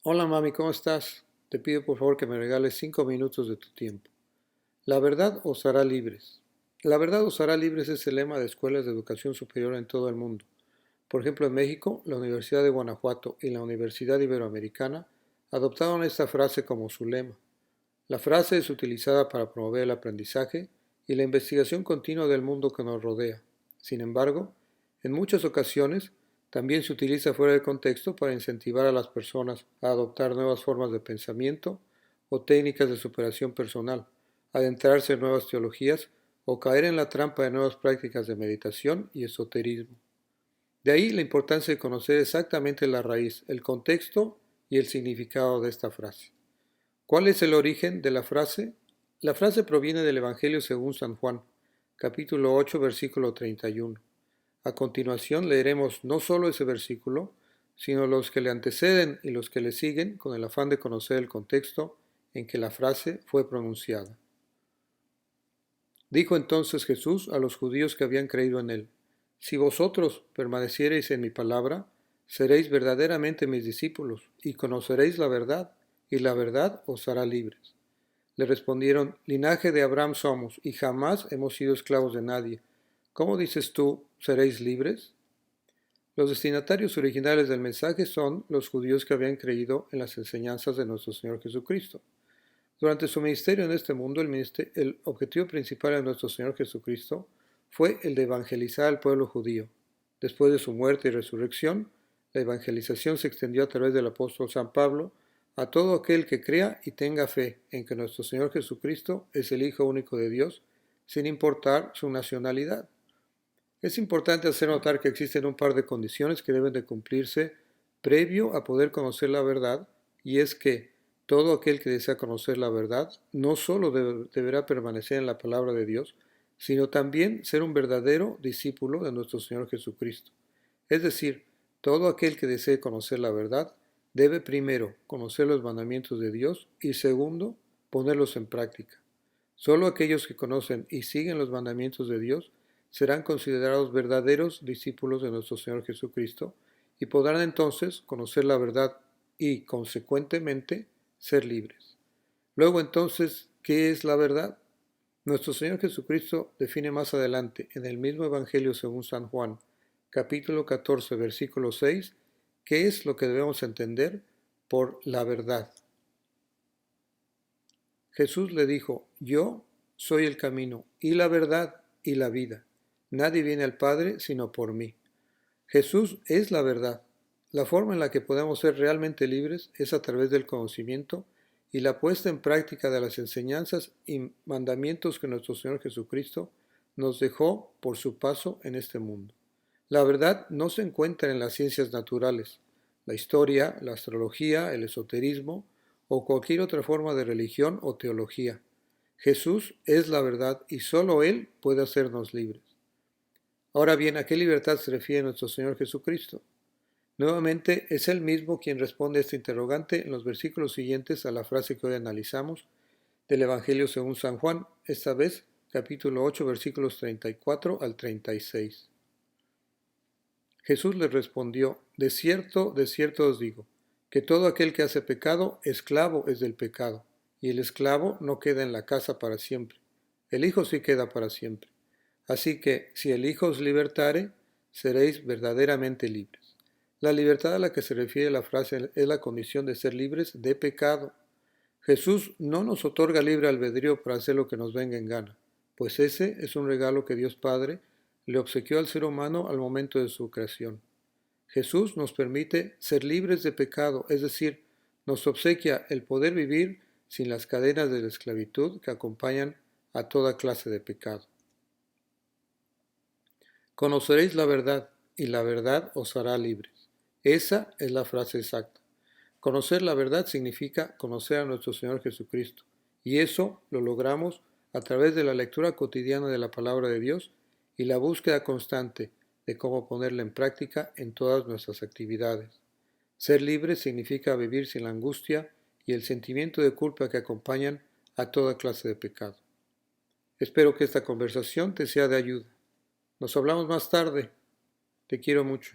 Hola mami, ¿cómo estás? Te pido por favor que me regales 5 minutos de tu tiempo. La verdad os hará libres. La verdad os hará libres es el lema de escuelas de educación superior en todo el mundo. Por ejemplo, en México, la Universidad de Guanajuato y la Universidad Iberoamericana adoptaron esta frase como su lema. La frase es utilizada para promover el aprendizaje y la investigación continua del mundo que nos rodea. Sin embargo, en muchas ocasiones también se utiliza fuera de contexto para incentivar a las personas a adoptar nuevas formas de pensamiento o técnicas de superación personal, adentrarse en nuevas teologías o caer en la trampa de nuevas prácticas de meditación y esoterismo. De ahí la importancia de conocer exactamente la raíz, el contexto y el significado de esta frase. ¿Cuál es el origen de la frase? La frase proviene del Evangelio según San Juan, capítulo 8, versículo 31. A continuación leeremos no solo ese versículo, sino los que le anteceden y los que le siguen con el afán de conocer el contexto en que la frase fue pronunciada. Dijo entonces Jesús a los judíos que habían creído en él: Si vosotros permaneciereis en mi palabra, seréis verdaderamente mis discípulos y conoceréis la verdad, y la verdad os hará libres. Le respondieron: Linaje de Abraham somos, y jamás hemos sido esclavos de nadie. ¿Cómo dices tú, seréis libres? Los destinatarios originales del mensaje son los judíos que habían creído en las enseñanzas de nuestro Señor Jesucristo. Durante su ministerio en este mundo, el objetivo principal de nuestro Señor Jesucristo fue el de evangelizar al pueblo judío. Después de su muerte y resurrección, la evangelización se extendió a través del apóstol San Pablo a todo aquel que crea y tenga fe en que nuestro Señor Jesucristo es el Hijo único de Dios, sin importar su nacionalidad. Es importante hacer notar que existen un par de condiciones que deben de cumplirse previo a poder conocer la verdad, y es que todo aquel que desea conocer la verdad no solo deberá permanecer en la palabra de Dios, sino también ser un verdadero discípulo de nuestro Señor Jesucristo. Es decir, todo aquel que desee conocer la verdad debe primero conocer los mandamientos de Dios y segundo, ponerlos en práctica. Solo aquellos que conocen y siguen los mandamientos de Dios serán considerados verdaderos discípulos de nuestro Señor Jesucristo y podrán entonces conocer la verdad y, consecuentemente, ser libres. Luego entonces, ¿qué es la verdad? Nuestro Señor Jesucristo define más adelante en el mismo Evangelio según San Juan, capítulo 14, versículo 6, qué es lo que debemos entender por la verdad. Jesús le dijo: Yo soy el camino y la verdad y la vida. Nadie viene al Padre sino por mí. Jesús es la verdad. La forma en la que podemos ser realmente libres es a través del conocimiento y la puesta en práctica de las enseñanzas y mandamientos que nuestro Señor Jesucristo nos dejó por su paso en este mundo. La verdad no se encuentra en las ciencias naturales, la historia, la astrología, el esoterismo o cualquier otra forma de religión o teología. Jesús es la verdad y solo Él puede hacernos libres. Ahora bien, ¿a qué libertad se refiere nuestro Señor Jesucristo? Nuevamente, es Él mismo quien responde a este interrogante en los versículos siguientes a la frase que hoy analizamos del Evangelio según San Juan, esta vez capítulo 8, versículos 34 al 36. Jesús les respondió: de cierto os digo, que todo aquel que hace pecado, esclavo es del pecado, y el esclavo no queda en la casa para siempre, el Hijo sí queda para siempre. Así que, si el Hijo os libertare, seréis verdaderamente libres. La libertad a la que se refiere la frase es la condición de ser libres de pecado. Jesús no nos otorga libre albedrío para hacer lo que nos venga en gana, pues ese es un regalo que Dios Padre le obsequió al ser humano al momento de su creación. Jesús nos permite ser libres de pecado, es decir, nos obsequia el poder vivir sin las cadenas de la esclavitud que acompañan a toda clase de pecado. Conoceréis la verdad, y la verdad os hará libres. Esa es la frase exacta. Conocer la verdad significa conocer a nuestro Señor Jesucristo, y eso lo logramos a través de la lectura cotidiana de la palabra de Dios y la búsqueda constante de cómo ponerla en práctica en todas nuestras actividades. Ser libre significa vivir sin la angustia y el sentimiento de culpa que acompañan a toda clase de pecado. Espero que esta conversación te sea de ayuda. Nos hablamos más tarde. Te quiero mucho.